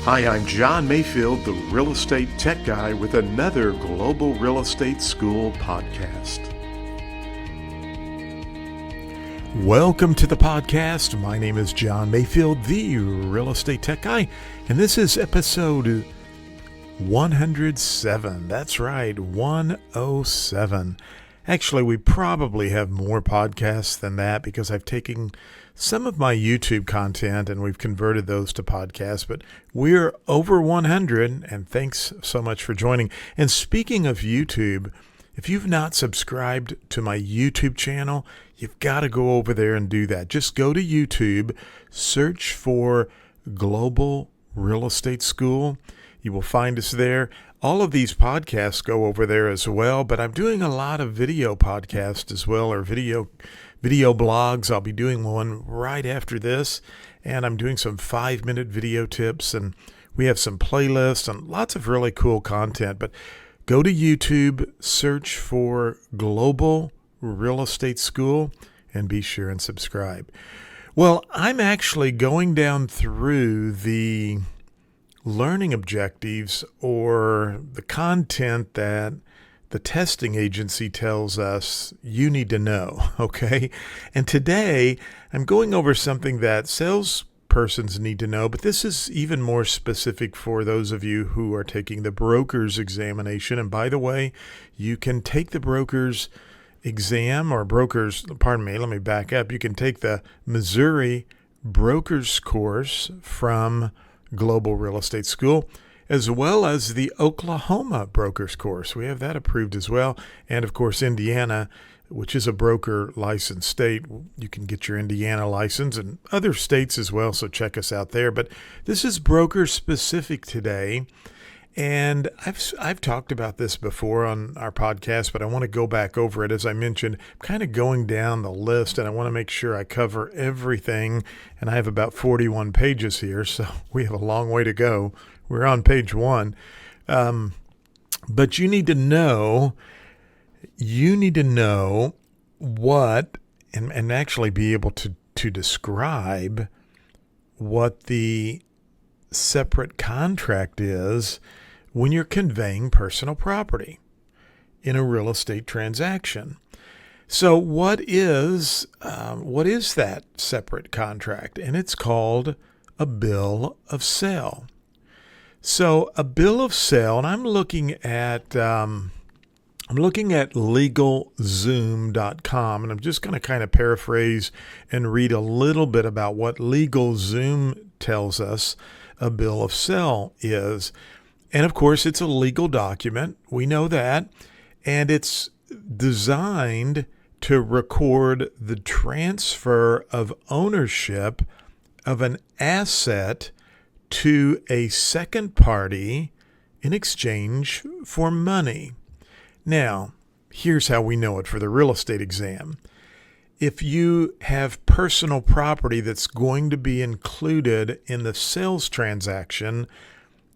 Hi, I'm John Mayfield, the Real Estate Tech Guy, with another Global Real Estate School podcast. Welcome to the podcast. My name is John Mayfield, the Real Estate Tech Guy, and this is episode 107. That's right, 107. Actually, we probably have more podcasts than that because I've taken some of my YouTube content and we've converted those to podcasts, but we're over 100, and thanks so much for joining. And speaking of YouTube, if you've not subscribed to my YouTube channel, you've got to go over there and do that. Just go to YouTube, search for Global Real Estate School. You will find us there. All of these podcasts go over there as well, but I'm doing a lot of video podcasts as well, or video blogs. I'll be doing one right after this, and I'm doing some 5-minute video tips, and we have some playlists and lots of really cool content. But go to YouTube, search for Global Real Estate School, and be sure and subscribe. Well, I'm actually going down through the learning objectives, or the content that the testing agency tells us you need to know, okay? And today, I'm going over something that salespersons need to know, but this is even more specific for those of you who are taking the broker's examination. And by the way, you can take the broker's exam, or let me back up. You can take the Missouri broker's course from Global Real Estate School, as well as the Oklahoma broker's course. We have that approved as well. And of course, Indiana, which is a broker licensed state. You can get your Indiana license, and other states as well, so check us out there. But this is broker specific today. And I've talked about this before on our podcast, but I want to go back over it. As I mentioned, I'm kind of going down the list, and I want to make sure I cover everything. And I have about 41 pages here, so we have a long way to go. We're on page 1. But you need to know what, and actually be able to describe what the separate contract is when you're conveying personal property in a real estate transaction. So what is that separate contract? And it's called a bill of sale. So a bill of sale, and I'm looking at LegalZoom.com, and I'm just going to kind of paraphrase and read a little bit about what LegalZoom tells us a bill of sale is. And of course, it's a legal document. We know that. And it's designed to record the transfer of ownership of an asset to a second party in exchange for money. Now, here's how we know it for the real estate exam. If you have personal property that's going to be included in the sales transaction,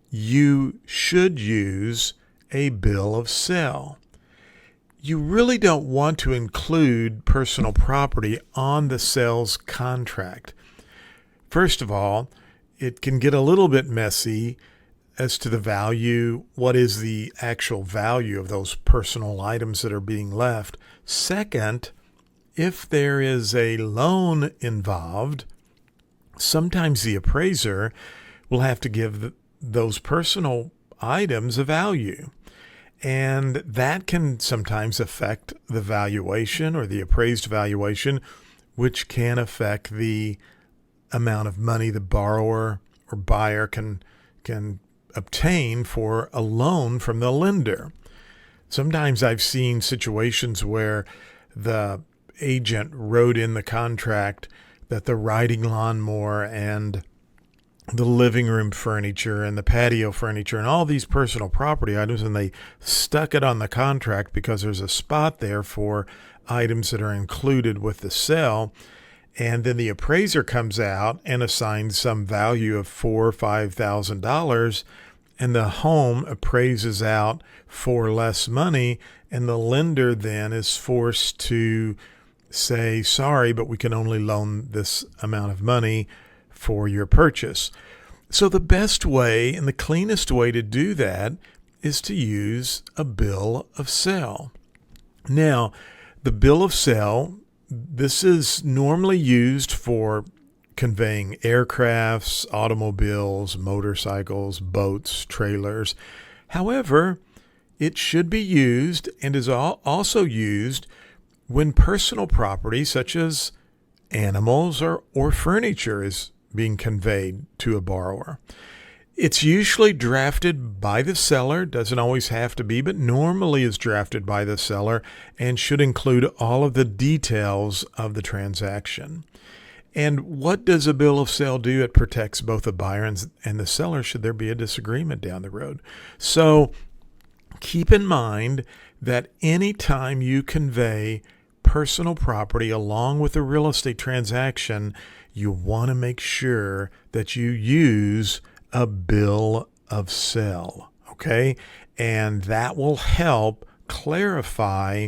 you should use a bill of sale. You really don't want to include personal property on the sales contract. First of all, it can get a little bit messy as to the value. What is the actual value of those personal items that are being left? Second, if there is a loan involved, sometimes the appraiser will have to give those personal items a value. And that can sometimes affect the valuation, or the appraised valuation, which can affect the amount of money the borrower or buyer can obtain for a loan from the lender. Sometimes I've seen situations where the agent wrote in the contract that the riding lawnmower and the living room furniture and the patio furniture and all these personal property items, and they stuck it on the contract because there's a spot there for items that are included with the sale. And then the appraiser comes out and assigns some value of $4,000 or $5,000, and the home appraises out for less money, and the lender then is forced to say, sorry, but we can only loan this amount of money for your purchase. So the best way and the cleanest way to do that is to use a bill of sale. Now, the bill of sale, this is normally used for conveying aircrafts, automobiles, motorcycles, boats, trailers. However, it should be used and is also used when personal property such as animals or furniture is being conveyed to a borrower. It's usually drafted by the seller, doesn't always have to be, but normally is drafted by the seller and should include all of the details of the transaction. And what does a bill of sale do? It protects both the buyer and the seller should there be a disagreement down the road. So keep in mind that anytime you convey personal property along with a real estate transaction, you want to make sure that you use a bill of sale, okay? And that will help clarify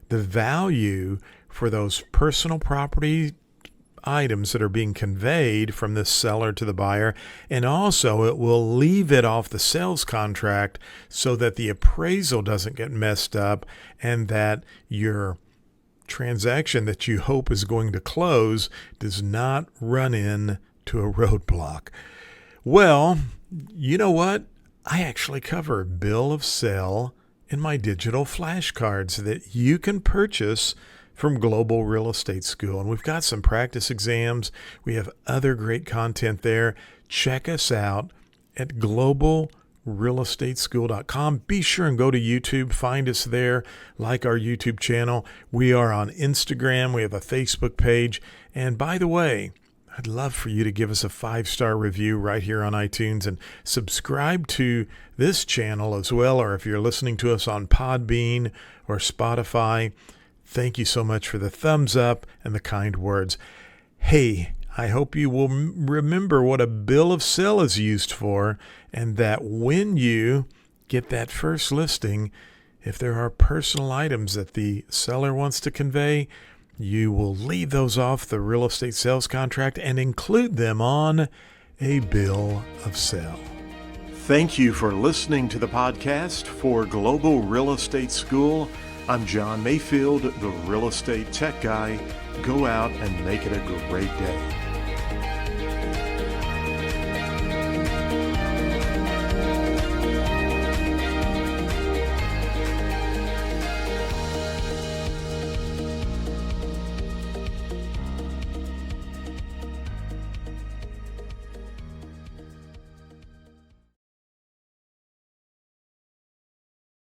the value for those personal property items that are being conveyed from the seller to the buyer. And also it will leave it off the sales contract so that the appraisal doesn't get messed up and that your transaction that you hope is going to close does not run into a roadblock. Well, you know what? I actually cover a bill of sale in my digital flashcards that you can purchase from Global Real Estate School. And we've got some practice exams. We have other great content there. Check us out at globalrealestateschool.com. Be sure and go to YouTube. Find us there. Like our YouTube channel. We are on Instagram. We have a Facebook page. And by the way, I'd love for you to give us a 5-star review right here on iTunes and subscribe to this channel as well. Or if you're listening to us on Podbean or Spotify, thank you so much for the thumbs up and the kind words. Hey, I hope you will remember what a bill of sale is used for, and that when you get that first listing, if there are personal items that the seller wants to convey, you will leave those off the real estate sales contract and include them on a bill of sale. Thank you for listening to the podcast for Global Real Estate School. I'm John Mayfield, the Real Estate Tech Guy. Go out and make it a great day.